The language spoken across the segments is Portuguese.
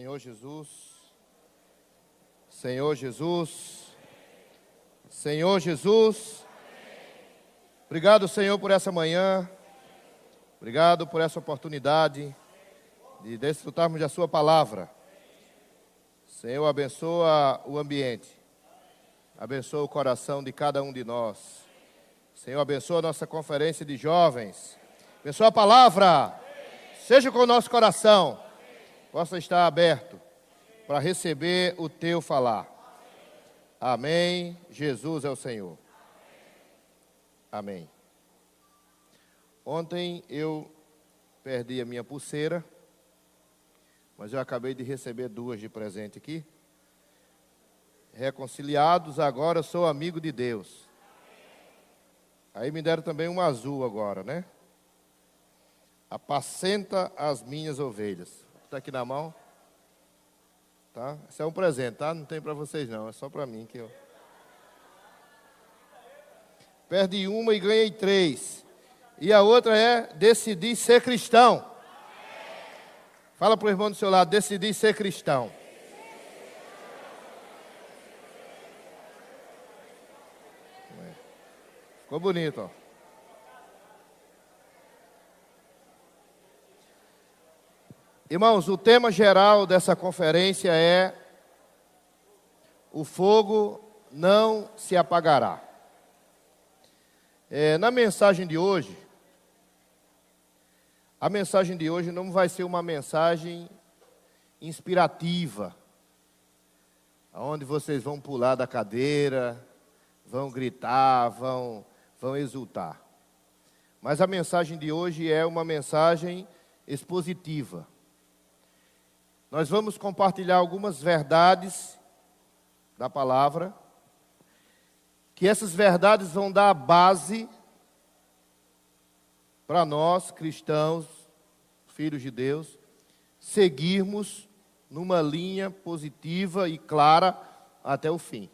Senhor Jesus, Senhor Jesus, Senhor Jesus. Obrigado, Senhor, por essa manhã. Obrigado por essa oportunidade de desfrutarmos da sua palavra. Senhor, abençoa o ambiente. Abençoa o coração de cada um de nós. Senhor, abençoa a nossa conferência de jovens. Abençoa a palavra. Seja com o nosso coração. Possa estar aberto para receber o teu falar. Amém. Jesus é o Senhor. Amém. Ontem eu perdi a minha pulseira, mas eu acabei de receber duas de presente aqui. Reconciliados, agora eu sou amigo de Deus. Aí me deram também uma azul agora, né? Apacenta as minhas ovelhas. Está aqui na mão. Tá? Isso é um presente, tá? Não tem para vocês não, é só para mim que eu... Perdi uma e ganhei 3. E a outra é decidir ser cristão. Fala para o irmão do seu lado, decidir ser cristão. Ficou bonito, ó. Irmãos, o tema geral dessa conferência é: o fogo não se apagará. Na mensagem de hoje, a mensagem de hoje não vai ser uma mensagem inspirativa, onde vocês vão pular da cadeira, vão gritar, vão exultar. Mas a mensagem de hoje é uma mensagem expositiva. Nós vamos compartilhar algumas verdades da palavra, que essas verdades vão dar a base para nós, cristãos, filhos de Deus, seguirmos numa linha positiva e clara até o fim.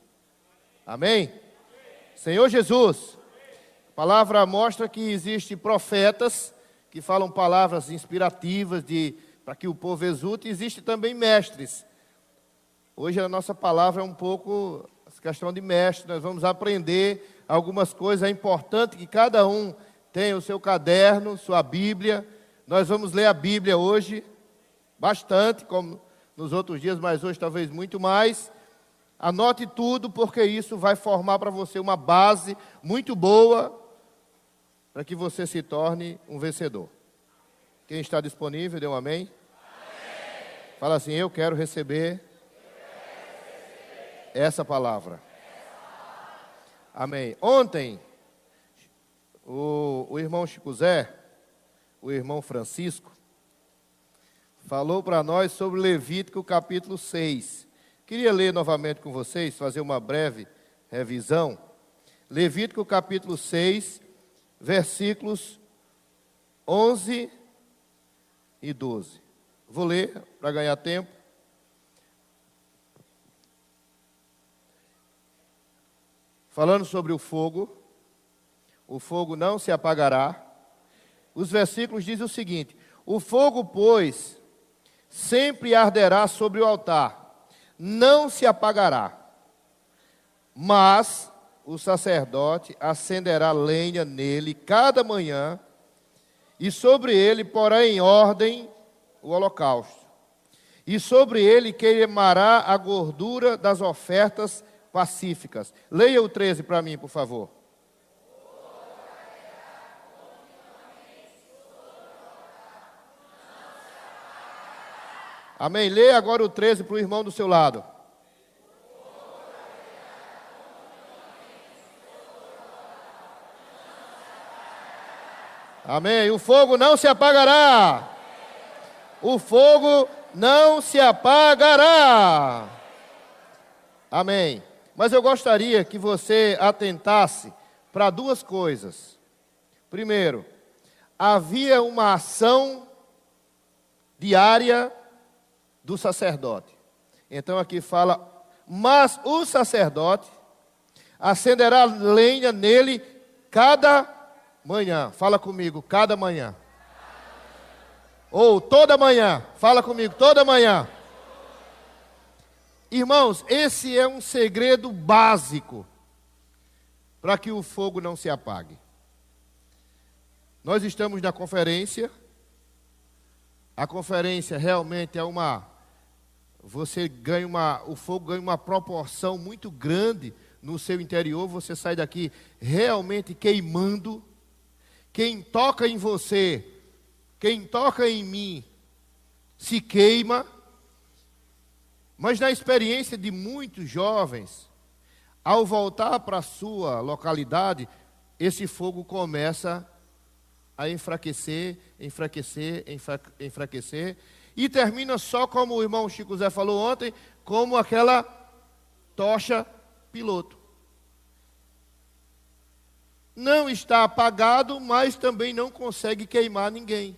Amém? Senhor Jesus, a palavra mostra que existem profetas que falam palavras inspirativas para que o povo exulte, e existe também mestres. Hoje a nossa palavra é um pouco questão de mestre, nós vamos aprender algumas coisas. É importante que cada um tenha o seu caderno, sua Bíblia. Nós vamos ler a Bíblia hoje, bastante, como nos outros dias, mas hoje talvez muito mais. Anote tudo, porque isso vai formar para você uma base muito boa, para que você se torne um vencedor. Quem está disponível, dê um amém. Amém. Fala assim: eu quero receber essa palavra. Amém. Ontem, o irmão Chico Zé, o irmão Francisco, falou para nós sobre Levítico capítulo 6. Queria ler novamente com vocês, fazer uma breve revisão. Levítico capítulo 6, versículos 11 e 12. Vou ler para ganhar tempo. Falando sobre o fogo não se apagará. Os versículos dizem o seguinte: o fogo, pois, sempre arderá sobre o altar, não se apagará, mas o sacerdote acenderá lenha nele cada manhã, e sobre ele porá em ordem o holocausto, e sobre ele queimará a gordura das ofertas pacíficas. Leia o 13 para mim, por favor. Amém. Leia agora o 13 para o irmão do seu lado. Amém. O fogo não se apagará. O fogo não se apagará. Amém. Mas eu gostaria que você atentasse para duas coisas. Primeiro, havia uma ação diária do sacerdote. Então aqui fala: mas o sacerdote acenderá lenha nele cada manhã. Fala comigo, cada manhã. Ou toda manhã. Fala comigo, toda manhã. Irmãos, esse é um segredo básico para que o fogo não se apague. Nós estamos na conferência. A conferência realmente é o fogo ganha uma proporção muito grande no seu interior. Você sai daqui realmente queimando. Quem toca em você, quem toca em mim, se queima. Mas na experiência de muitos jovens, ao voltar para a sua localidade, esse fogo começa a enfraquecer, e termina só, como o irmão Chico Zé falou ontem, como aquela tocha piloto. Não está apagado, mas também não consegue queimar ninguém.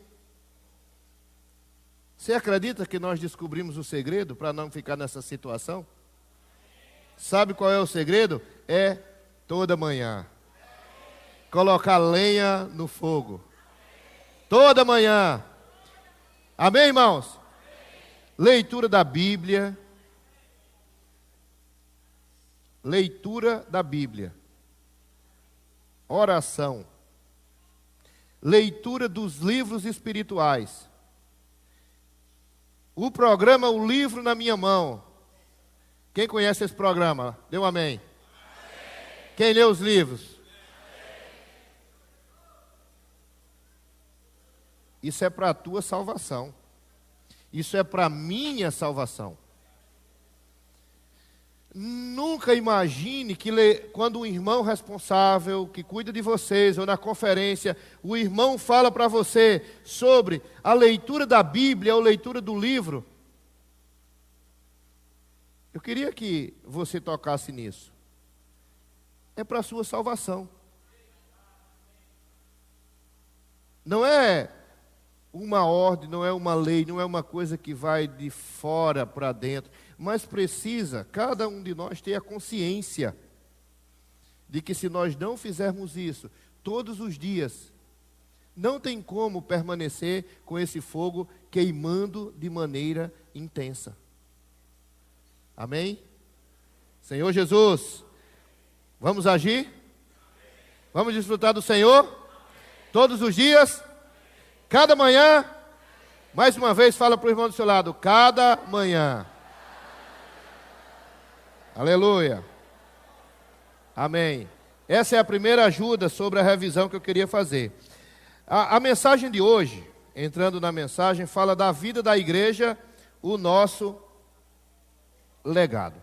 Você acredita que nós descobrimos o segredo para não ficar nessa situação? Sabe qual é o segredo? É toda manhã colocar lenha no fogo. Toda manhã. Amém, irmãos? Leitura da Bíblia. Leitura da Bíblia. Oração. Leitura dos livros espirituais. O programa O Livro na Minha Mão. Quem conhece esse programa? Dê um amém. Quem lê os livros? Isso é para a tua salvação. Isso é para a minha salvação. Nunca imagine que quando um irmão responsável, que cuida de vocês, ou na conferência, o irmão fala para você sobre a leitura da Bíblia ou leitura do livro. Eu queria que você tocasse nisso. É para a sua salvação. Não é uma ordem, não é uma lei, não é uma coisa que vai de fora para dentro, mas precisa, cada um de nós, ter a consciência de que se nós não fizermos isso todos os dias, não tem como permanecer com esse fogo queimando de maneira intensa. Amém? Senhor Jesus, vamos agir? Vamos desfrutar do Senhor? Todos os dias? Cada manhã? Mais uma vez, fala para o irmão do seu lado. Cada manhã. Aleluia. Amém. Essa é a primeira ajuda sobre a revisão que eu queria fazer. A mensagem de hoje, entrando na mensagem, fala da vida da igreja, o nosso legado.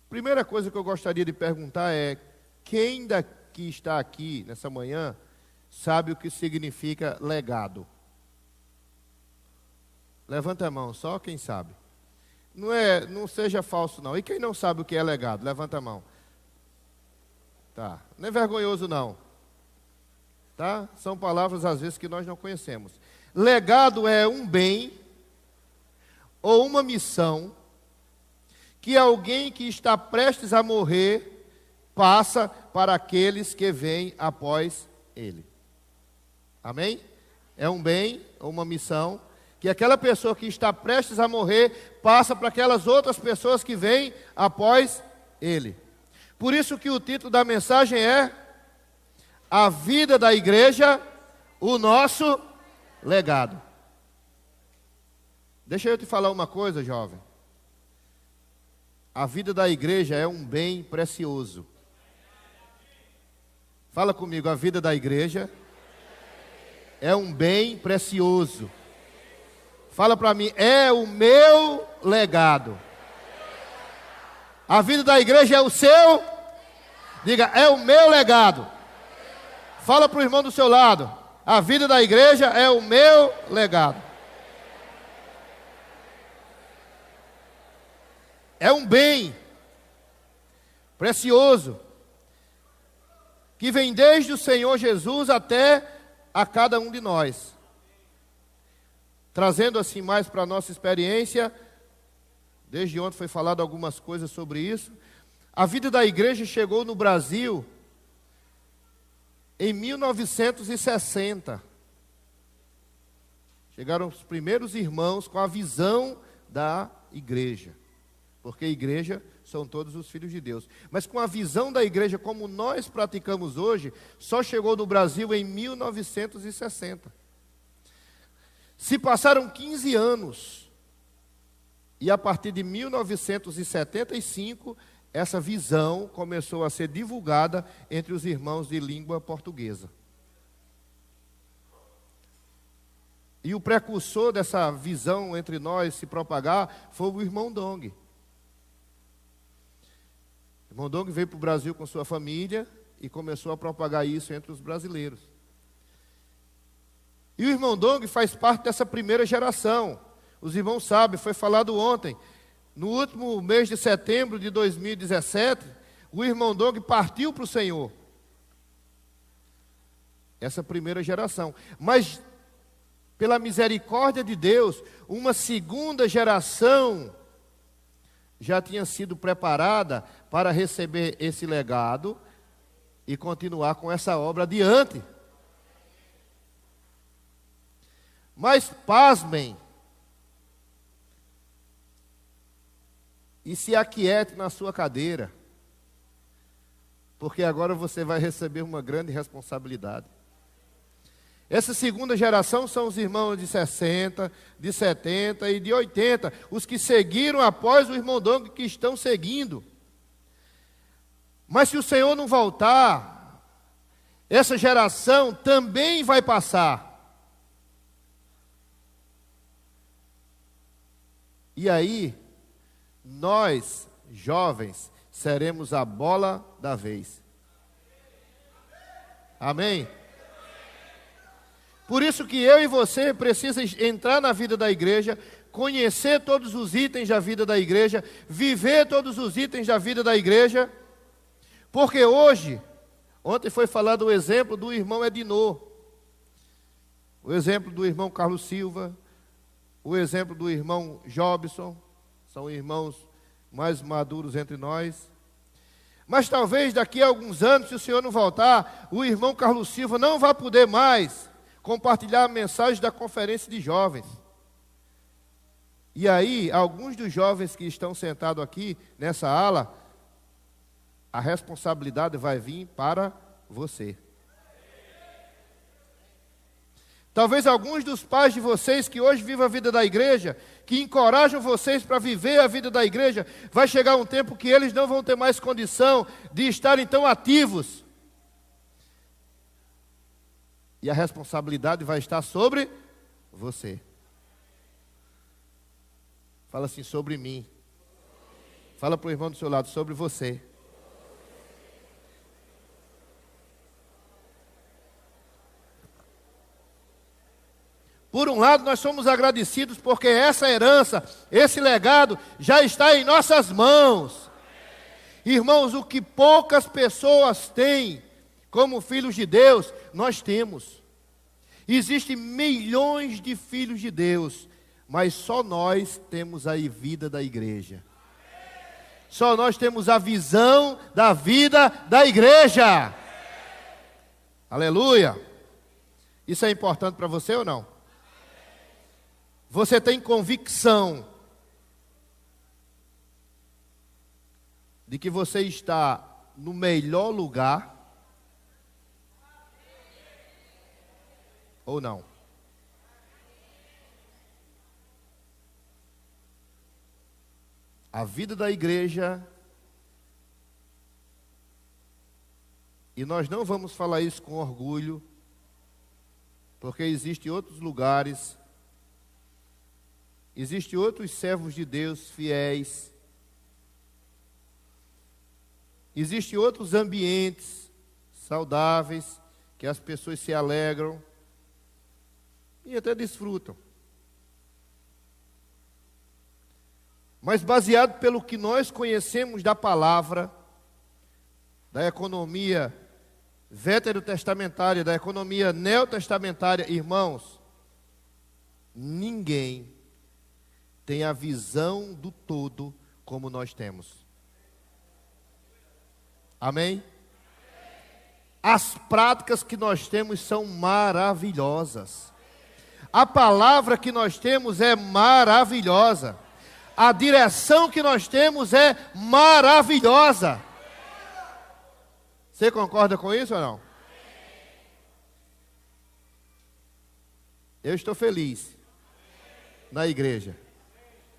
Primeira coisa que eu gostaria de perguntar é: quem que está aqui nessa manhã sabe o que significa legado? Levanta a mão, só quem sabe. Não seja falso não. E quem não sabe o que é legado? Levanta a mão. Tá, não é vergonhoso não. Tá? São palavras às vezes que nós não conhecemos. Legado é um bem ou uma missão que alguém que está prestes a morrer passa para aqueles que vêm após ele. Amém? É um bem ou uma missão que aquela pessoa que está prestes a morrer passa para aquelas outras pessoas que vêm após ele. Por isso que o título da mensagem é A Vida da Igreja, o Nosso Legado. Deixa eu te falar uma coisa, jovem. A vida da igreja é um bem precioso. Fala comigo, a vida da igreja é um bem precioso. Fala para mim, é o meu legado. A vida da igreja é o seu? Diga, é o meu legado. Fala para o irmão do seu lado, a vida da igreja é o meu legado. É um bem precioso que vem desde o Senhor Jesus até a cada um de nós. Trazendo assim mais para a nossa experiência, desde ontem foi falado algumas coisas sobre isso. A vida da igreja chegou no Brasil em 1960. Chegaram os primeiros irmãos com a visão da igreja. Porque a igreja são todos os filhos de Deus. Mas com a visão da igreja como nós praticamos hoje, só chegou no Brasil em 1960. Se passaram 15 anos. E a partir de 1975, essa visão começou a ser divulgada entre os irmãos de língua portuguesa. E o precursor dessa visão entre nós se propagar foi o irmão Dong. O irmão Dong veio para o Brasil com sua família e começou a propagar isso entre os brasileiros. E o irmão Dong faz parte dessa primeira geração. Os irmãos sabem, foi falado ontem. No último mês de setembro de 2017, o irmão Dong partiu para o Senhor. Essa primeira geração. Mas, pela misericórdia de Deus, uma segunda geração já tinha sido preparada para receber esse legado e continuar com essa obra adiante. Mas, pasmem, e se aquiete na sua cadeira, porque agora você vai receber uma grande responsabilidade. Essa segunda geração são os irmãos de 60, de 70 e de 80, os que seguiram após o irmão Dong, que estão seguindo. Mas se o Senhor não voltar, essa geração também vai passar. E aí, nós, jovens, seremos a bola da vez. Amém? Por isso que eu e você precisam entrar na vida da igreja, conhecer todos os itens da vida da igreja, viver todos os itens da vida da igreja, porque ontem foi falado o exemplo do irmão Edinô, o exemplo do irmão Carlos Silva, o exemplo do irmão Jobson, são irmãos mais maduros entre nós. Mas talvez daqui a alguns anos, se o Senhor não voltar, o irmão Carlos Silva não vai poder mais compartilhar a mensagem da conferência de jovens. E aí, alguns dos jovens que estão sentados aqui nessa ala, a responsabilidade vai vir para você. Talvez alguns dos pais de vocês que hoje vivem a vida da igreja, que encorajam vocês para viver a vida da igreja, vai chegar um tempo que eles não vão ter mais condição de estarem tão ativos. E a responsabilidade vai estar sobre você. Fala assim, sobre mim. Fala para o irmão do seu lado, sobre você. Por um lado, nós somos agradecidos porque essa herança, esse legado já está em nossas mãos. Irmãos, o que poucas pessoas têm como filhos de Deus, nós temos. Existem milhões de filhos de Deus, mas só nós temos a vida da igreja. Só nós temos a visão da vida da igreja. Aleluia. Isso é importante para você ou não? Você tem convicção de que você está no melhor lugar ou não? A vida da igreja, e nós não vamos falar isso com orgulho, porque existem outros lugares, existem outros servos de Deus fiéis, existem outros ambientes saudáveis, que as pessoas se alegram e até desfrutam. Mas baseado pelo que nós conhecemos da palavra, da economia veterotestamentária, da economia neotestamentária, irmãos, ninguém tem a visão do todo como nós temos. Amém? As práticas que nós temos são maravilhosas. A palavra que nós temos é maravilhosa. A direção que nós temos é maravilhosa. Você concorda com isso ou não? Eu estou feliz na igreja.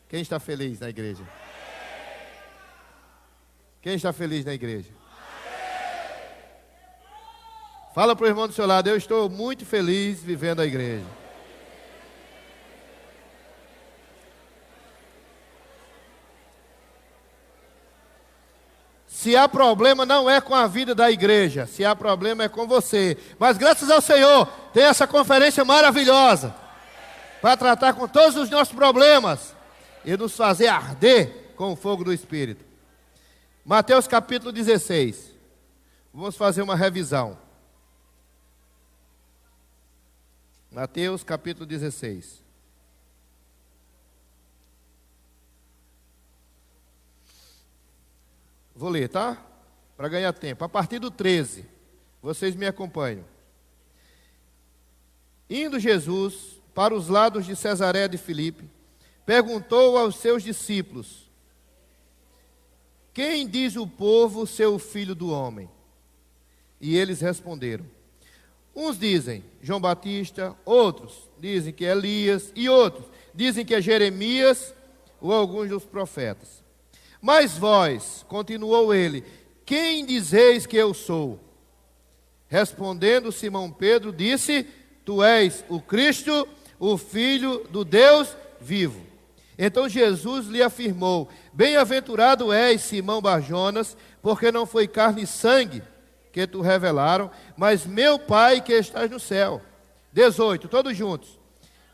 Quem está feliz na igreja? Quem está feliz na igreja? Fala para o irmão do seu lado, eu estou muito feliz vivendo a igreja. Se há problema, não é com a vida da igreja. Se há problema, é com você. Mas graças ao Senhor, tem essa conferência maravilhosa para tratar com todos os nossos problemas e nos fazer arder com o fogo do Espírito. Mateus capítulo 16. Vamos fazer uma revisão. Mateus capítulo 16. Vou ler, tá? Para ganhar tempo. A partir do 13, vocês me acompanham. Indo Jesus para os lados de Cesareia de Filipe, perguntou aos seus discípulos: quem diz o povo ser o filho do homem? E eles responderam: uns dizem João Batista, outros dizem que é Elias, e outros dizem que é Jeremias ou alguns dos profetas. Mas vós, continuou ele, quem dizeis que eu sou? Respondendo Simão Pedro, disse: tu és o Cristo, o Filho do Deus vivo. Então Jesus lhe afirmou: bem-aventurado és, Simão Barjonas, porque não foi carne e sangue que te revelaram, mas meu Pai que estás no céu. 18, todos juntos.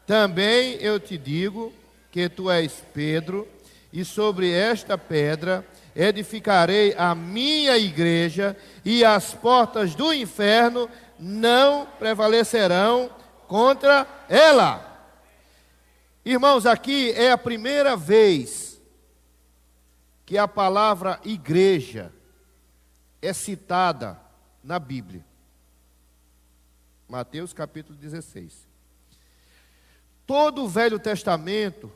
Também eu te digo que tu és Pedro, e sobre esta pedra edificarei a minha igreja, e as portas do inferno não prevalecerão contra ela. Irmãos, aqui é a primeira vez que a palavra igreja é citada na Bíblia. Mateus capítulo 16. Todo o Velho Testamento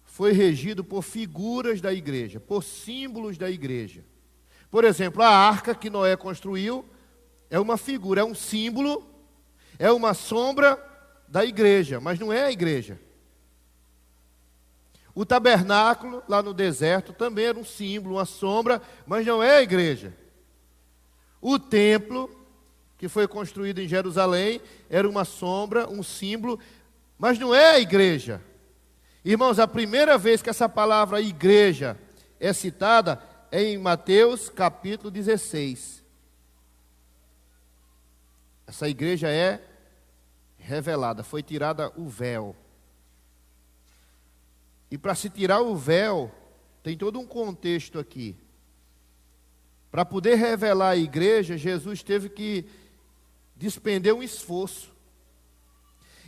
foi regido por figuras da igreja, por símbolos da igreja. Por exemplo, a arca que Noé construiu é uma figura, é um símbolo, é uma sombra da igreja, mas não é a igreja. O tabernáculo lá no deserto também era um símbolo, uma sombra, mas não é a igreja. O templo que foi construído em Jerusalém era uma sombra, um símbolo, mas não é a igreja. Irmãos, a primeira vez que essa palavra igreja é citada é em Mateus capítulo 16. Essa igreja é revelada, foi tirada o véu. E para se tirar o véu, tem todo um contexto aqui. Para poder revelar a igreja, Jesus teve que despender um esforço.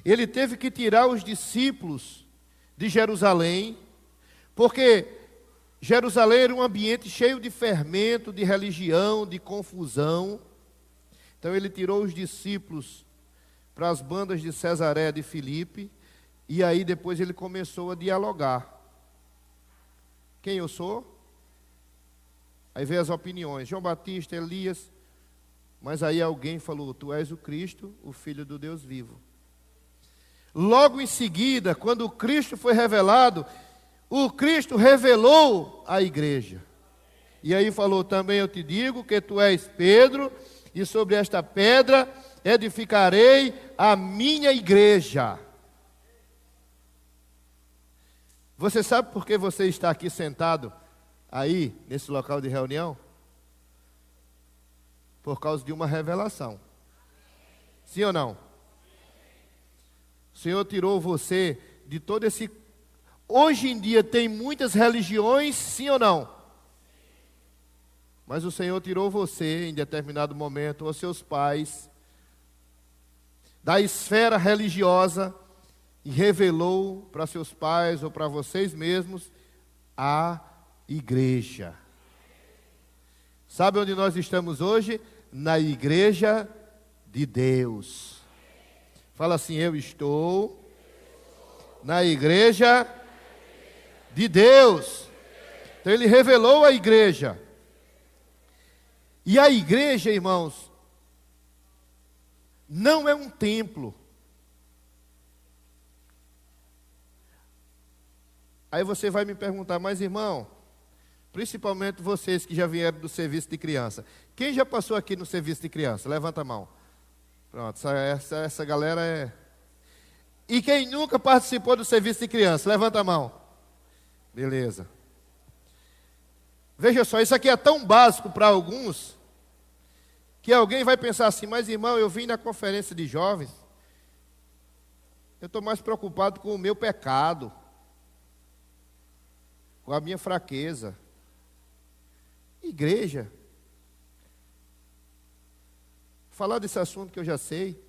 Ele teve que tirar os discípulos de Jerusalém, porque Jerusalém era um ambiente cheio de fermento, de religião, de confusão. Então ele tirou os discípulos para as bandas de Cesareia de Filipe, e aí depois ele começou a dialogar. Quem eu sou? Aí veio as opiniões, João Batista, Elias, mas aí alguém falou: tu és o Cristo, o Filho do Deus vivo. Logo em seguida, quando o Cristo foi revelado, o Cristo revelou a igreja. E aí falou: também eu te digo que tu és Pedro, e sobre esta pedra edificarei a minha igreja. Você sabe por que você está aqui sentado aí, nesse local de reunião? Por causa de uma revelação. Sim ou não? O Senhor tirou você de todo esse... Hoje em dia tem muitas religiões, sim ou não? Mas o Senhor tirou você em determinado momento, ou seus pais, da esfera religiosa, e revelou para seus pais ou para vocês mesmos a igreja. Sabe onde nós estamos hoje? Na igreja de Deus. Fala assim: eu estou na igreja de Deus. Então ele revelou a igreja. E a igreja, irmãos, não é um templo. Aí você vai me perguntar: mas irmão, principalmente vocês que já vieram do serviço de criança, quem já passou aqui no serviço de criança? Levanta a mão. Pronto, essa galera é... E quem nunca participou do serviço de criança? Levanta a mão. Beleza. Veja só, isso aqui é tão básico para alguns, que alguém vai pensar assim: mas irmão, eu vim na conferência de jovens, eu estou mais preocupado com o meu pecado, com a minha fraqueza. Igreja, falar desse assunto que eu já sei.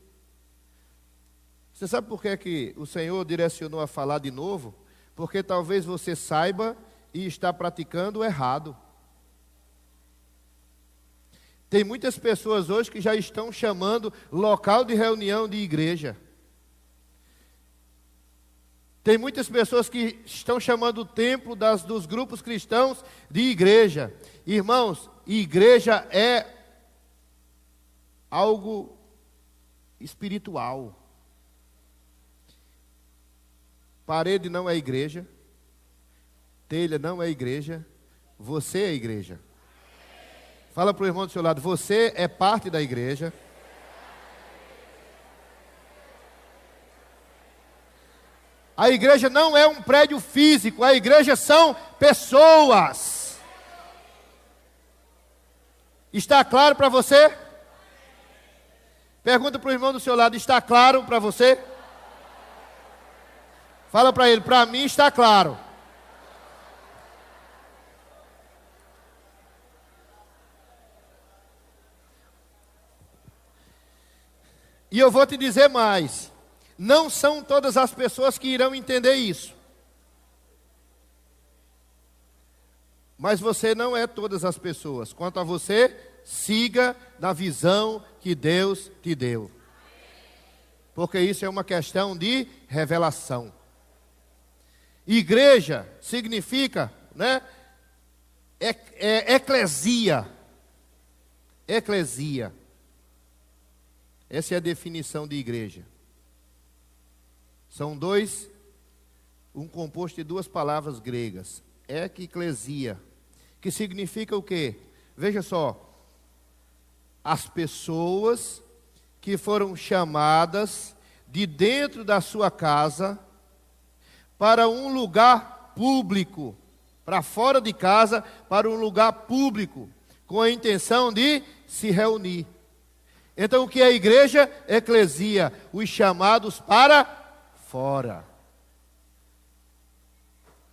Você sabe por que o Senhor direcionou a falar de novo? Porque talvez você saiba e está praticando errado. Tem muitas pessoas hoje que já estão chamando local de reunião de igreja. Tem muitas pessoas que estão chamando o templo dos grupos cristãos de igreja. Irmãos, igreja é algo espiritual. Parede não é igreja, telha não é igreja, você é igreja. Fala para o irmão do seu lado: você é parte da igreja. A igreja não é um prédio físico, a igreja são pessoas. Está claro para você? Pergunta para o irmão do seu lado: está claro para você? Fala para ele: para mim está claro. E eu vou te dizer mais: não são todas as pessoas que irão entender isso. Mas você não é todas as pessoas. Quanto a você, siga na visão que Deus te deu. Porque isso é uma questão de revelação. Igreja significa, né? Eclesia. Eclesia. Essa é a definição de igreja. São um composto de duas palavras gregas. Eclesia, que significa o quê? Veja só, as pessoas que foram chamadas de dentro da sua casa para um lugar público, para fora de casa, para um lugar público, com a intenção de se reunir. Então o que é a igreja? Eclesia, os chamados para fora.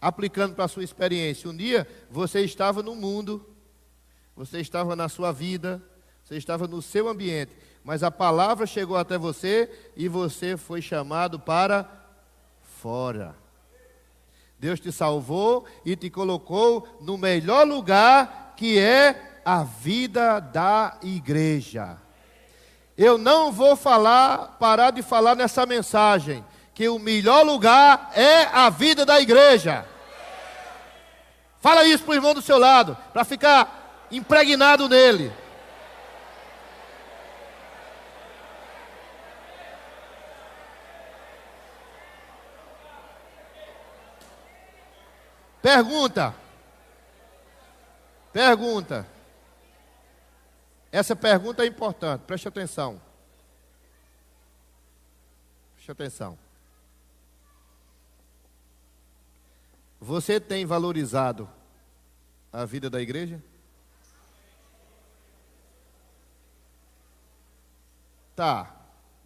Aplicando para a sua experiência, um dia você estava no mundo, você estava na sua vida, você estava no seu ambiente, mas a palavra chegou até você e você foi chamado para fora. Deus te salvou e te colocou no melhor lugar, que é a vida da igreja. Eu não vou parar de falar nessa mensagem, que o melhor lugar é a vida da igreja. Fala isso para o irmão do seu lado, para ficar impregnado nele. Pergunta. Essa pergunta é importante, preste atenção. Preste atenção. Você tem valorizado a vida da igreja? Tá.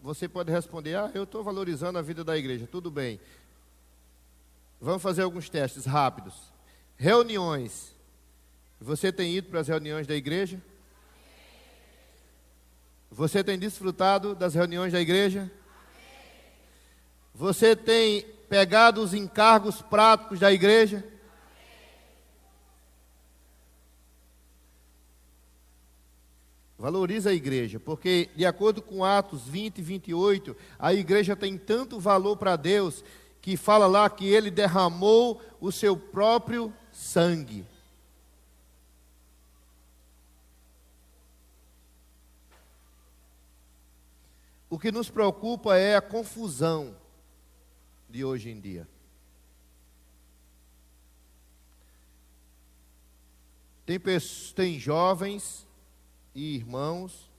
Você pode responder: eu estou valorizando a vida da igreja. Tudo bem. Vamos fazer alguns testes rápidos. Reuniões. Você tem ido para as reuniões da igreja? Você tem desfrutado das reuniões da igreja? Você tem pegado os encargos práticos da igreja? Valorize a igreja, porque de acordo com Atos 20 e 28, a igreja tem tanto valor para Deus, que fala lá que ele derramou o seu próprio sangue. O que nos preocupa é a confusão de hoje em dia. Tem jovens e irmãos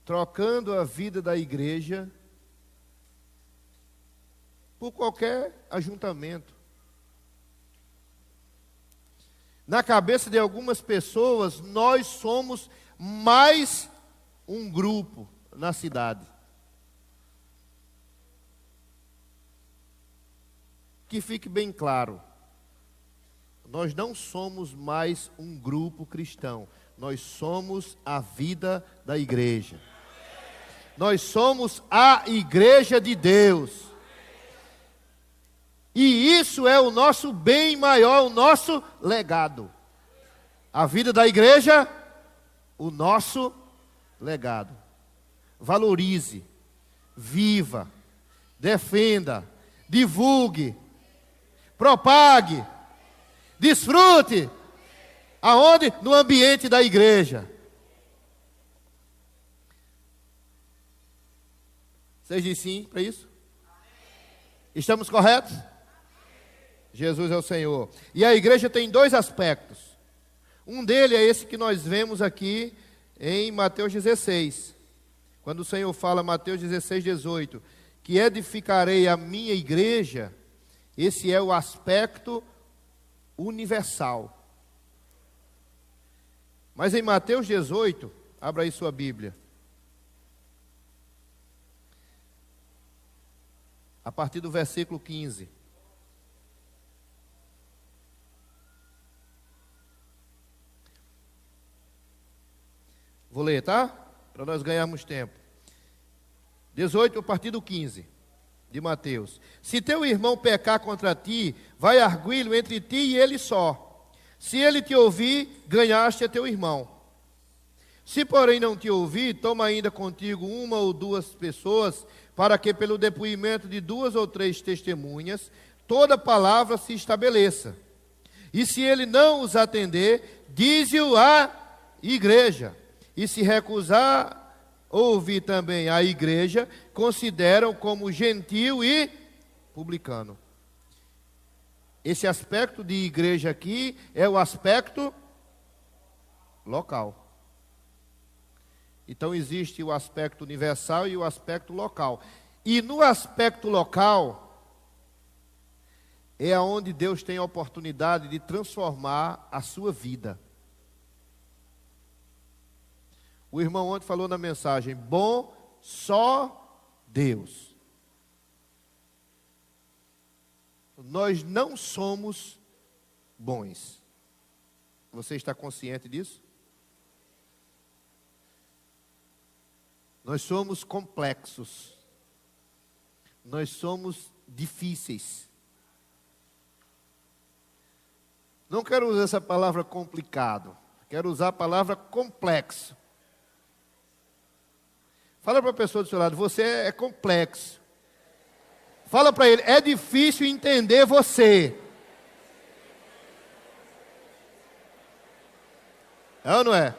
trocando a vida da igreja por qualquer ajuntamento. Na cabeça de algumas pessoas, nós somos mais um grupo na cidade. Que fique bem claro, nós não somos mais um grupo cristão, nós somos a vida da igreja. Nós somos a igreja de Deus. E isso é o nosso bem maior, o nosso legado. A vida da igreja, o nosso legado. Valorize, viva, defenda, divulgue, propague, desfrute. Aonde? No ambiente da igreja. Vocês dizem sim para isso? Estamos corretos? Jesus é o Senhor. E a igreja tem dois aspectos. Um deles é esse que nós vemos aqui em Mateus 16. Quando o Senhor fala, Mateus 16, 18, que edificarei a minha igreja, esse é o aspecto universal. Mas em Mateus 18, abra aí sua Bíblia. A partir do versículo 15. Vou ler, tá? Para nós ganharmos tempo. 18, a partir do 15, de Mateus. Se teu irmão pecar contra ti, vai arguí-lo entre ti e ele só. Se ele te ouvir, ganhaste a teu irmão. Se porém não te ouvir, toma ainda contigo uma ou duas pessoas, para que pelo depoimento de duas ou três testemunhas, toda palavra se estabeleça. E se ele não os atender, dize-o à igreja. E se recusar ouvir também a igreja, consideram como gentil e publicano. Esse aspecto de igreja aqui é o aspecto local. Então existe o aspecto universal e o aspecto local. E no aspecto local é onde Deus tem a oportunidade de transformar a sua vida. O irmão ontem falou na mensagem, bom só Deus. Nós não somos bons. Você está consciente disso? Nós somos complexos. Nós somos difíceis. Não quero usar essa palavra complicado. Quero usar a palavra complexo. Fala para a pessoa do seu lado, você é complexo. Fala para ele, é difícil entender você. É ou não é?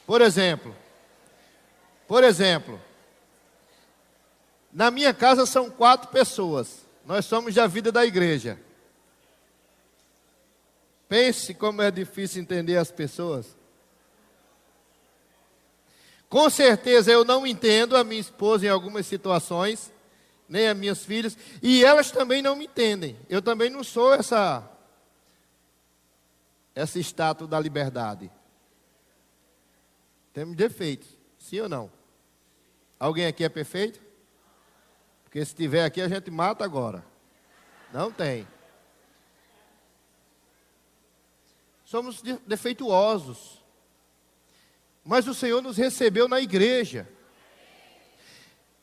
Por exemplo, na minha casa são 4 pessoas. Nós somos da vida da igreja. Pense como é difícil entender as pessoas. Com certeza eu não entendo a minha esposa em algumas situações, nem as minhas filhas, e elas também não me entendem. Eu também não sou essa estátua da liberdade. Temos defeitos, sim ou não? Alguém aqui é perfeito? Porque se tiver aqui a gente mata agora. Não tem. Somos defeituosos. Mas o Senhor nos recebeu na igreja.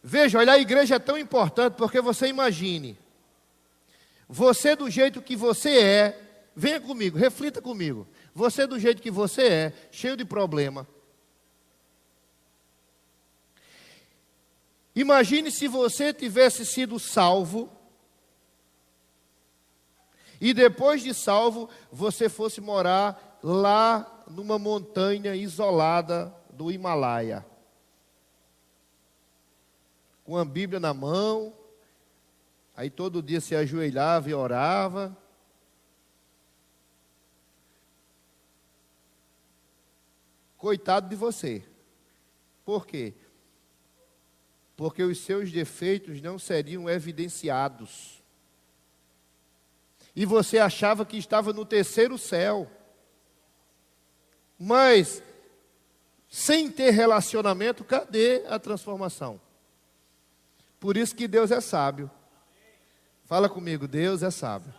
Veja, olha, a igreja é tão importante porque você imagine. Você do jeito que você é, venha comigo, reflita comigo. Você do jeito que você é, cheio de problema. Imagine se você tivesse sido salvo e depois de salvo você fosse morar lá numa montanha isolada do Himalaia, com a Bíblia na mão, aí todo dia se ajoelhava e orava. Coitado de você. Por quê? Porque os seus defeitos não seriam evidenciados. E você achava que estava no terceiro céu. Mas, sem ter relacionamento, cadê a transformação? Por isso que Deus é sábio. Fala comigo, Deus é sábio.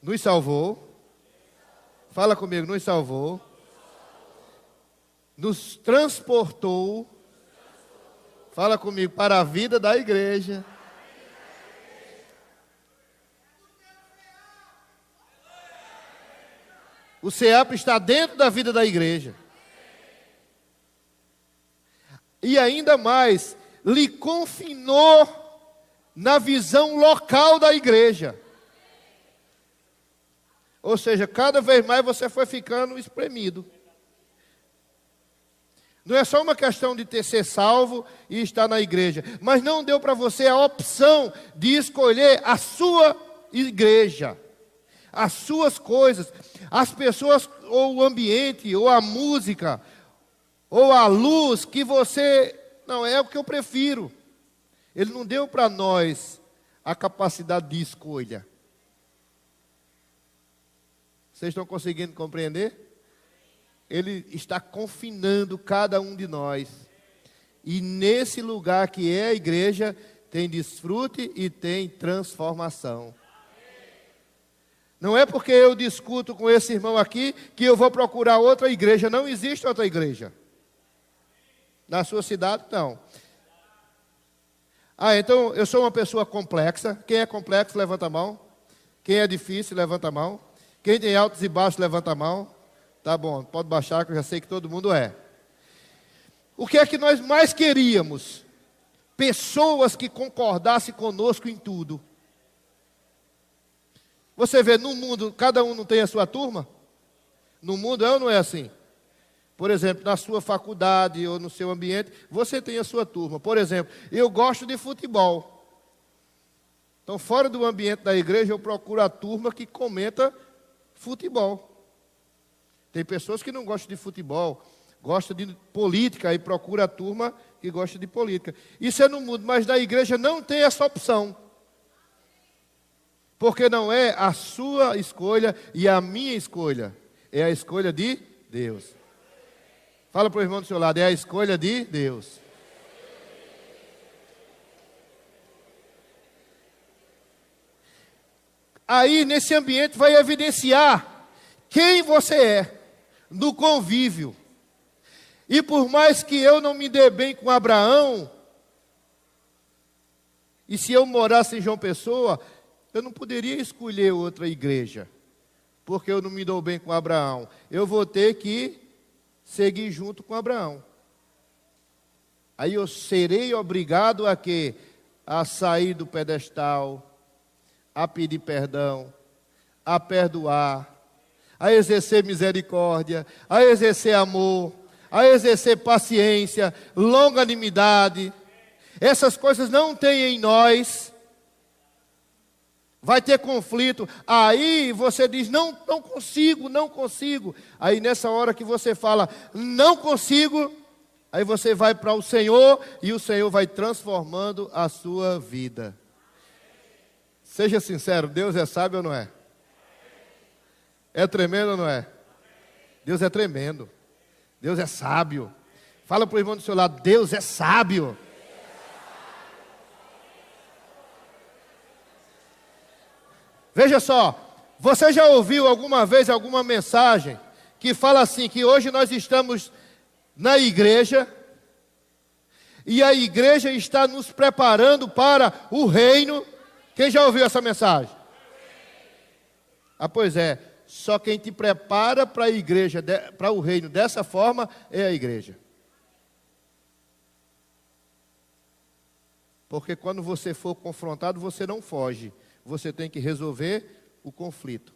Nos salvou. Fala comigo, nos salvou. Nos transportou. Fala comigo, para a vida da igreja. O CEAP está dentro da vida da igreja. E ainda mais, lhe confinou na visão local da igreja. Ou seja, cada vez mais você foi ficando espremido. Não é só uma questão de ter ser salvo e estar na igreja. Mas não deu para você a opção de escolher a sua igreja, as suas coisas, as pessoas, ou o ambiente, ou a música, ou a luz que você... Não, é o que eu prefiro. Ele não deu para nós a capacidade de escolha. Vocês estão conseguindo compreender? Ele está confinando cada um de nós. E nesse lugar que é a igreja, tem desfrute e tem transformação. Não é porque eu discuto com esse irmão aqui que eu vou procurar outra igreja. Não existe outra igreja. Na sua cidade, não. Então eu sou uma pessoa complexa. Quem é complexo, levanta a mão. Quem é difícil, levanta a mão. Quem tem altos e baixos, levanta a mão. Tá bom, pode baixar que eu já sei que todo mundo é. O que é que nós mais queríamos? Pessoas que concordassem conosco em tudo. Você vê, no mundo, cada um não tem a sua turma? No mundo é ou não é assim? Por exemplo, na sua faculdade ou no seu ambiente, você tem a sua turma. Por exemplo, eu gosto de futebol. Então, fora do ambiente da igreja, eu procuro a turma que comenta futebol. Tem pessoas que não gostam de futebol, gostam de política e procura a turma que gosta de política. Isso é no mundo, mas na igreja não tem essa opção. Porque não é a sua escolha e a minha escolha. É a escolha de Deus. Fala para o irmão do seu lado, é a escolha de Deus. Aí, nesse ambiente, vai evidenciar quem você é. No convívio. E por mais que eu não me dê bem com Abraão, e se eu morasse em João Pessoa, eu não poderia escolher outra igreja, porque eu não me dou bem com Abraão. Eu vou ter que seguir junto com Abraão. Aí eu serei obrigado a quê? A sair do pedestal, a pedir perdão, a perdoar, a exercer misericórdia, a exercer amor, a exercer paciência, longanimidade. Essas coisas não tem em nós. Vai ter conflito. Aí você diz, não consigo. Aí nessa hora que você fala, não consigo, aí você vai para o Senhor e o Senhor vai transformando a sua vida. Seja sincero, Deus é sábio ou não é? É tremendo ou não é? Deus é tremendo. Deus é sábio. Fala para o irmão do seu lado, Deus é sábio. Veja só, você já ouviu alguma vez alguma mensagem que fala assim, que hoje nós estamos na igreja e a igreja está nos preparando para o reino, Quem já ouviu essa mensagem? Ah, pois é. Só quem te prepara para a igreja, para o reino dessa forma, é a igreja. Porque quando você for confrontado, você não foge. Você tem que resolver o conflito.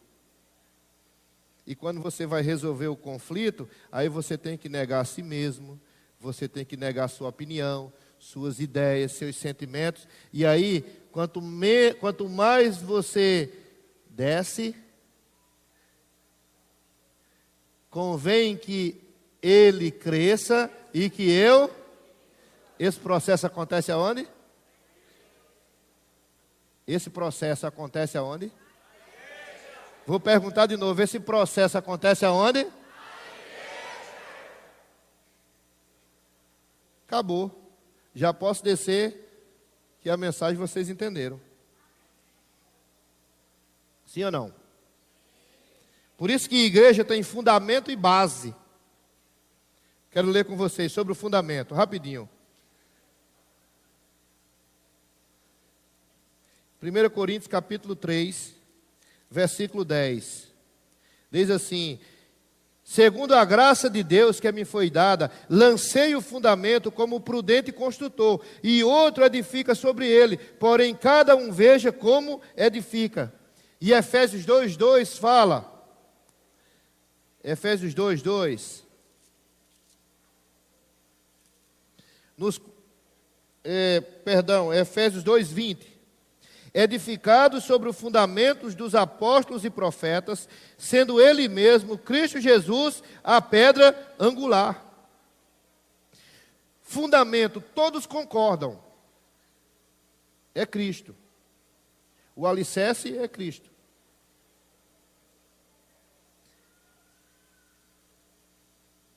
E quando você vai resolver o conflito, aí você tem que negar a si mesmo, você tem que negar a sua opinião, suas ideias, seus sentimentos. E aí, quanto mais você desce, convém que ele cresça e que eu... Esse processo acontece aonde? Esse processo acontece aonde? Vou perguntar de novo, esse processo acontece aonde? Acabou. Já posso descer, que a mensagem vocês entenderam. Sim ou não? Por isso que igreja tem fundamento e base. Quero ler com vocês sobre o fundamento, rapidinho. 1 Coríntios capítulo 3, versículo 10. Diz assim: segundo a graça de Deus que me foi dada, lancei o fundamento como prudente construtor, e outro edifica sobre ele, porém cada um veja como edifica. E Efésios 2:2 fala, Efésios 2:2, Efésios 2:20. Edificado sobre os fundamentos dos apóstolos e profetas, sendo ele mesmo, Cristo Jesus, a pedra angular. Fundamento, todos concordam, é Cristo. O alicerce é Cristo.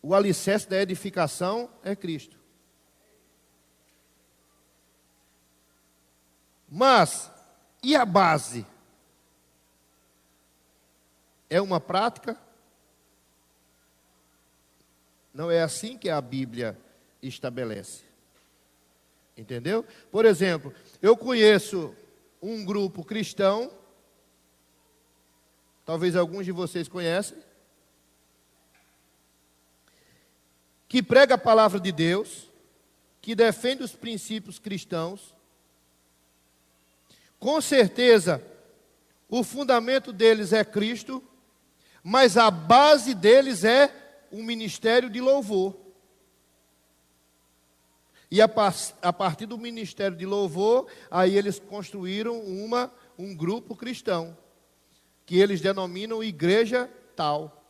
O alicerce da edificação é Cristo. Mas, e a base? É uma prática? Não é assim que a Bíblia estabelece. Entendeu? Por exemplo, eu conheço um grupo cristão, talvez alguns de vocês conhecem, que prega a palavra de Deus, que defende os princípios cristãos. Com certeza, o fundamento deles é Cristo, mas a base deles é um ministério de louvor. E a partir do ministério de louvor, aí eles construíram um grupo cristão, que eles denominam igreja tal.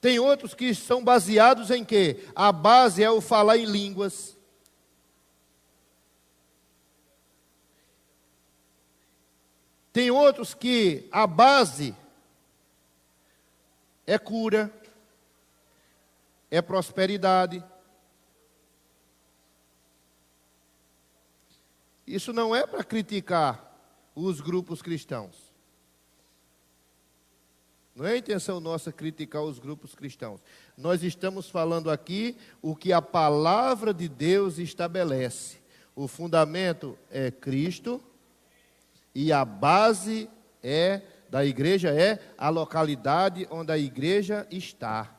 Tem outros que são baseados em quê? A base é o falar em línguas. Tem outros que a base é cura, é prosperidade. Isso não é para criticar os grupos cristãos. Não é a intenção nossa criticar os grupos cristãos. Nós estamos falando aqui o que a palavra de Deus estabelece. O fundamento é Cristo. E a base da igreja é a localidade onde a igreja está.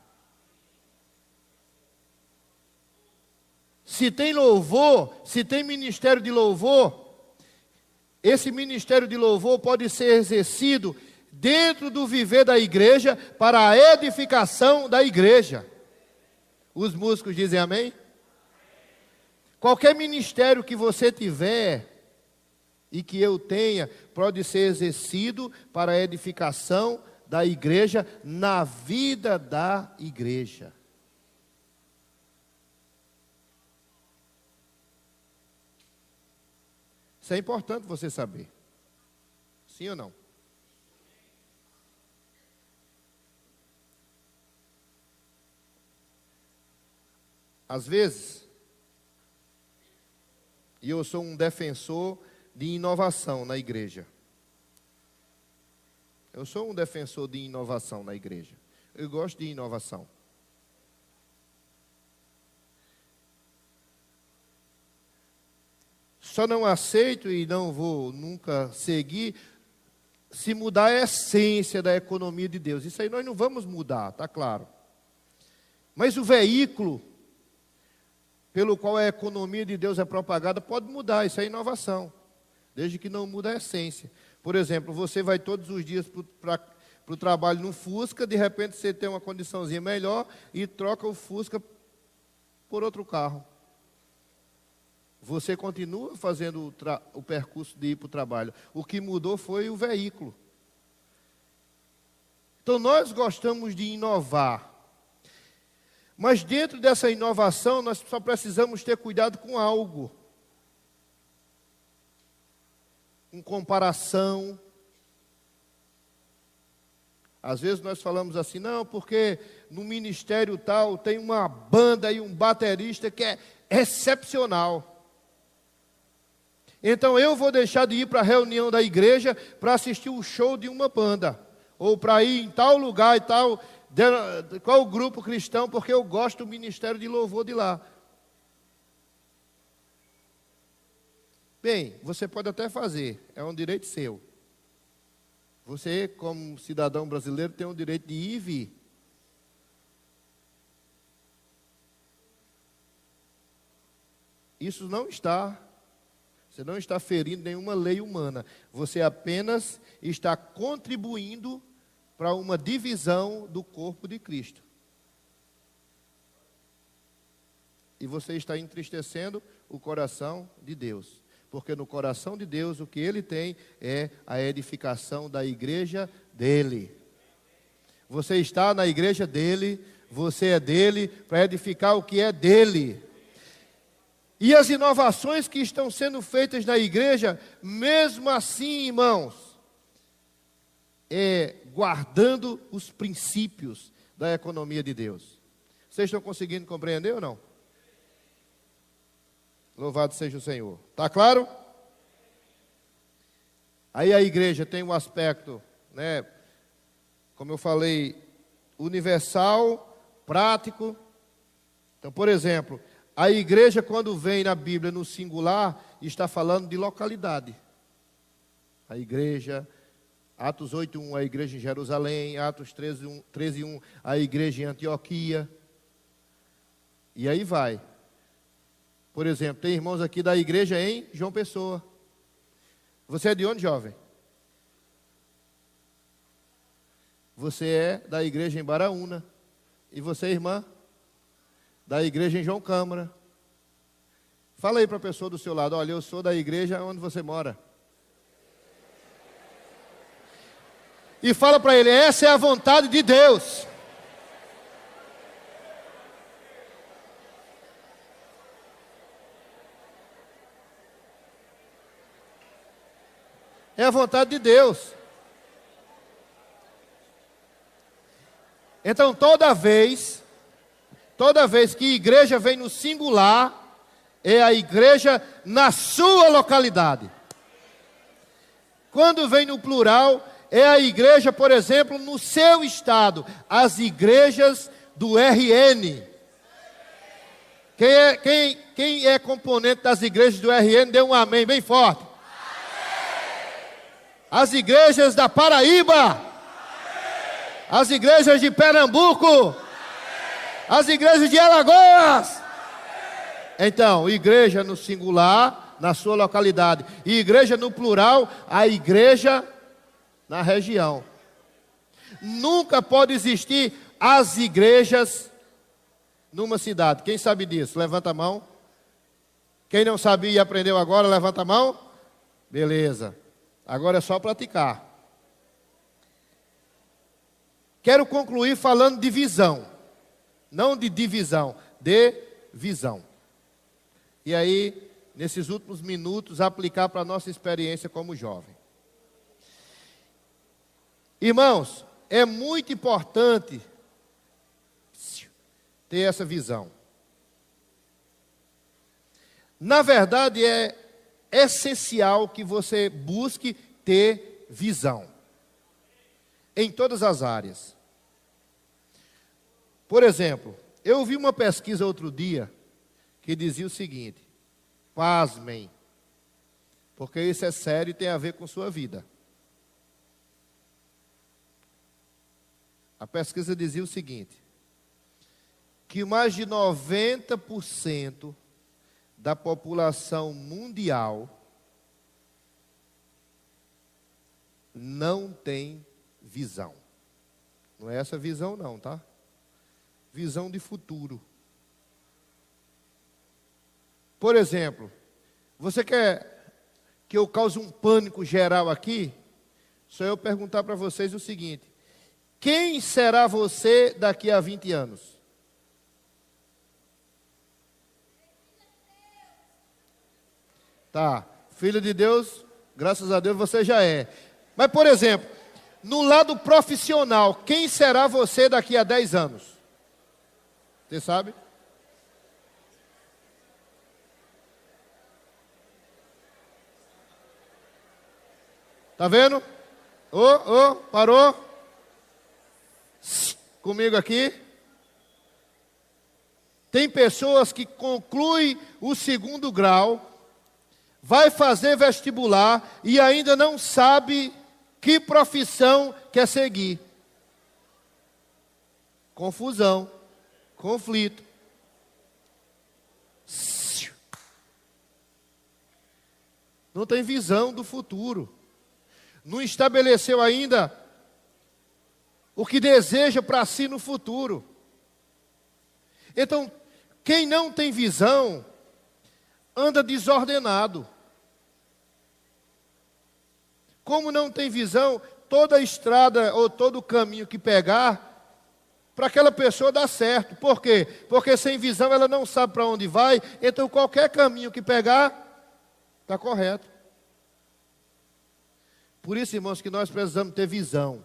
Se tem louvor, se tem ministério de louvor, esse ministério de louvor pode ser exercido dentro do viver da igreja para a edificação da igreja. Os músicos dizem amém? Qualquer ministério que você tiver e que eu tenha, pode ser exercido para a edificação da igreja, na vida da igreja. Isso é importante você saber. Sim ou não? Às vezes, e eu sou um defensor de inovação na igreja. Eu sou um defensor de inovação na igreja. Eu gosto de inovação. só não aceito e não vou nunca seguir se mudar a essência da economia de Deus. Isso aí nós não vamos mudar, está claro. Mas o veículo pelo qual a economia de Deus é propagada pode mudar, isso é inovação, desde que não muda a essência. Por exemplo, você vai todos os dias para o trabalho no Fusca, de repente você tem uma condiçãozinha melhor e troca o Fusca por outro carro. Você continua fazendo o percurso de ir para o trabalho. O que mudou foi o veículo. Então nós gostamos de inovar. Mas dentro dessa inovação, nós só precisamos ter cuidado com algo. Com comparação. Às vezes nós falamos assim, não, porque no ministério tal tem uma banda e um baterista que é excepcional. Então eu vou deixar de ir para a reunião da igreja para assistir o show de uma banda. Ou para ir em tal lugar e tal, qual o grupo cristão, porque eu gosto do ministério de louvor de lá. Bem, você pode até fazer, é um direito seu. Você, como cidadão brasileiro, tem o direito de ir e vir. Isso não está... Você não está ferindo nenhuma lei humana. Você apenas está contribuindo para uma divisão do corpo de Cristo. E você está entristecendo o coração de Deus. Porque no coração de Deus o que Ele tem é a edificação da igreja dEle. Você está na igreja dEle, você é dEle, para edificar o que é dEle. E as inovações que estão sendo feitas na igreja, mesmo assim, irmãos, guardando os princípios da economia de Deus. Vocês estão conseguindo compreender ou não? Louvado seja o Senhor. Está claro? Aí a igreja tem um aspecto, né, como eu falei, universal, prático. Então, por exemplo, a igreja, quando vem na Bíblia no singular, está falando de localidade. A igreja, Atos 8:1, a igreja em Jerusalém, Atos 13:1, a igreja em Antioquia. E aí vai. Por exemplo, tem irmãos aqui da igreja em João Pessoa. Você é de onde, jovem? Você é da igreja em Baraúna. E você, irmã? Da igreja em João Câmara. Fala aí para a pessoa do seu lado, olha, eu sou da igreja onde você mora. E fala para ele, essa é a vontade de Deus. É a vontade de Deus. Então, toda vez que igreja vem no singular, é a igreja na sua localidade. Quando vem no plural, é a igreja, por exemplo, no seu estado. As igrejas do RN. Quem é componente das igrejas do RN, dê um amém bem forte. As igrejas da Paraíba. As igrejas de Pernambuco. As igrejas de Alagoas. Então, igreja no singular, na sua localidade. E igreja no plural, a igreja na região. Nunca pode existir as igrejas numa cidade. Quem sabe disso? Levanta a mão. Quem não sabia e aprendeu agora, levanta a mão. Beleza. Agora é só praticar. Quero concluir falando de visão. Não de divisão, de visão. E aí, nesses últimos minutos, aplicar para a nossa experiência como jovem. Irmãos, é muito importante ter essa visão. Na verdade, é essencial que você busque ter visão. Em todas as áreas. Por exemplo, eu vi uma pesquisa outro dia que dizia o seguinte, pasmem, porque isso é sério e tem a ver com sua vida. A pesquisa dizia o seguinte, que mais de 90% da população mundial não tem visão. Não é essa visão não, tá? Visão de futuro. Por exemplo, você quer que eu cause um pânico geral aqui? Só eu perguntar para vocês o seguinte: quem será você daqui a 20 anos? Tá, filho de Deus, graças a Deus você já é. Mas, por exemplo, no lado profissional, quem será você daqui a 10 anos? Você sabe? Tá vendo? Parou? Comigo aqui. Tem pessoas que concluem o 2º grau, vai fazer vestibular e ainda não sabe que profissão quer seguir. Confusão, conflito. Não tem visão do futuro. Não estabeleceu ainda o que deseja para si no futuro. Então, quem não tem visão, anda desordenado. Como não tem visão, toda a estrada ou todo o caminho que pegar, para aquela pessoa dá certo. Por quê? Porque sem visão ela não sabe para onde vai, então qualquer caminho que pegar, está correto. Por isso, irmãos, que nós precisamos ter visão.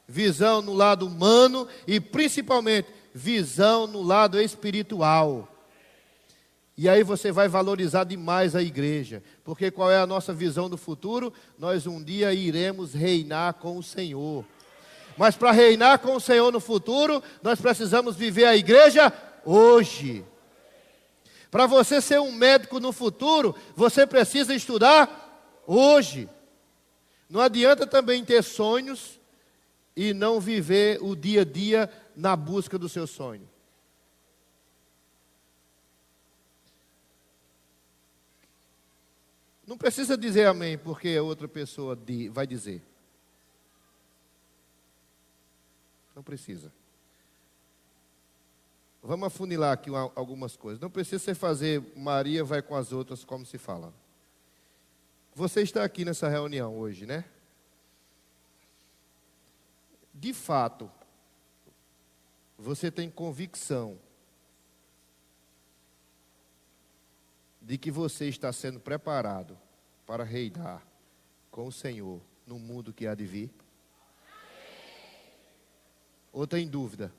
Visão no lado humano e principalmente visão no lado espiritual. E aí você vai valorizar demais a igreja. Porque qual é a nossa visão do futuro? Nós um dia iremos reinar com o Senhor. Mas para reinar com o Senhor no futuro, nós precisamos viver a igreja hoje. Para você ser um médico no futuro, você precisa estudar hoje. Não adianta também ter sonhos e não viver o dia a dia na busca do seu sonho. Não precisa dizer amém, porque a outra pessoa vai dizer. Não precisa. Vamos afunilar aqui algumas coisas. Não precisa você fazer Maria vai com as outras, como se fala. Você está aqui nessa reunião hoje, né? De fato, você tem convicção de que você está sendo preparado para reinar com o Senhor no mundo que há de vir? Ou tem dúvida?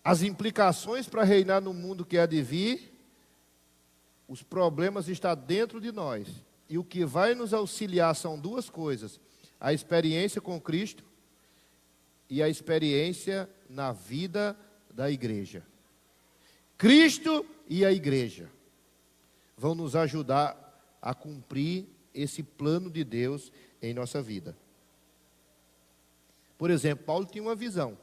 As implicações para reinar no mundo que há de vir, os problemas estão dentro de nós. E o que vai nos auxiliar são duas coisas: a experiência com Cristo e a experiência na vida da igreja. Cristo e a igreja vão nos ajudar a cumprir esse plano de Deus em nossa vida. Por exemplo, Paulo tinha uma visão.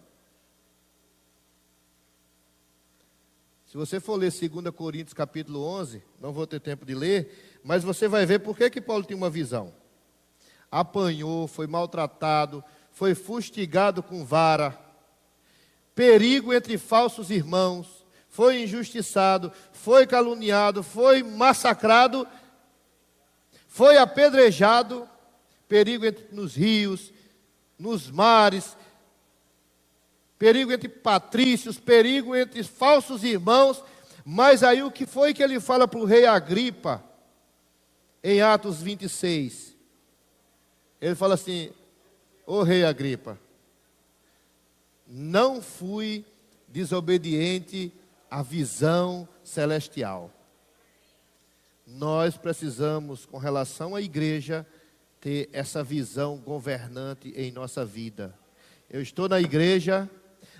Se você for ler 2 Coríntios capítulo 11, não vou ter tempo de ler, mas você vai ver por que Paulo tinha uma visão. Apanhou, foi maltratado, foi fustigado com vara, perigo entre falsos irmãos, foi injustiçado, foi caluniado, foi massacrado, foi apedrejado, perigo nos rios, nos mares, perigo entre patrícios, perigo entre falsos irmãos. Mas aí o que foi que ele fala para o rei Agripa, em Atos 26? Ele fala assim: ô rei Agripa, não fui desobediente à visão celestial. Nós precisamos, com relação à igreja, ter essa visão governante em nossa vida. Eu estou na igreja,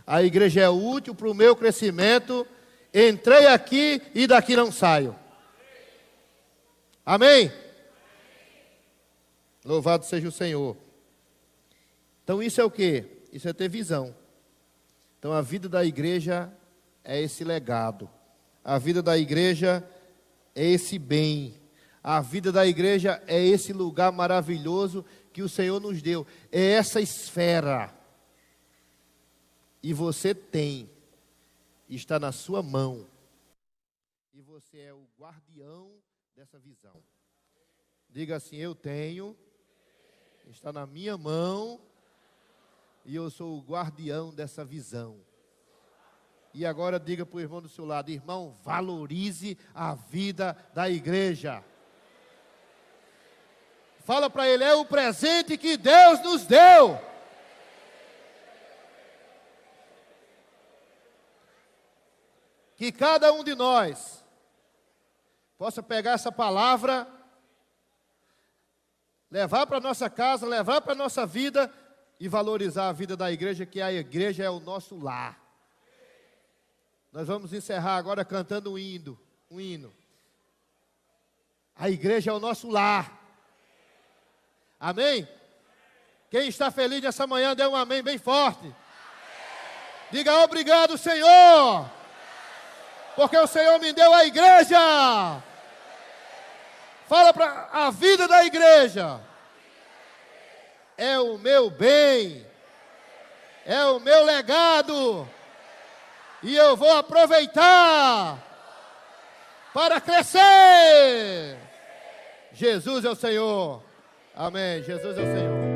A igreja é útil para o meu crescimento. Entrei aqui e daqui não saio. Amém? Louvado seja o Senhor. Então isso é o quê? Isso é ter visão. Então a vida da igreja é esse legado. A vida da igreja é esse bem. A vida da igreja é esse lugar maravilhoso que o Senhor nos deu. É essa esfera. E você tem. Está na sua mão. E você é o guardião dessa visão. Diga assim: eu tenho. Está na minha mão. E eu sou o guardião dessa visão. E agora diga para o irmão do seu lado: irmão, valorize a vida da igreja. Fala para ele: é o presente que Deus nos deu. Que cada um de nós possa pegar essa palavra, levar para a nossa casa, levar para a nossa vida e valorizar a vida da igreja, que a igreja é o nosso lar. Nós vamos encerrar agora cantando um hino. A igreja é o nosso lar. Amém? Quem está feliz nessa manhã, dê um amém bem forte. Amém. Diga: obrigado, Senhor, porque o Senhor me deu a igreja. Fala para a vida da igreja. É o meu bem. É o meu legado. E eu vou aproveitar para crescer. Jesus é o Senhor. Amém. Jesus é o Senhor.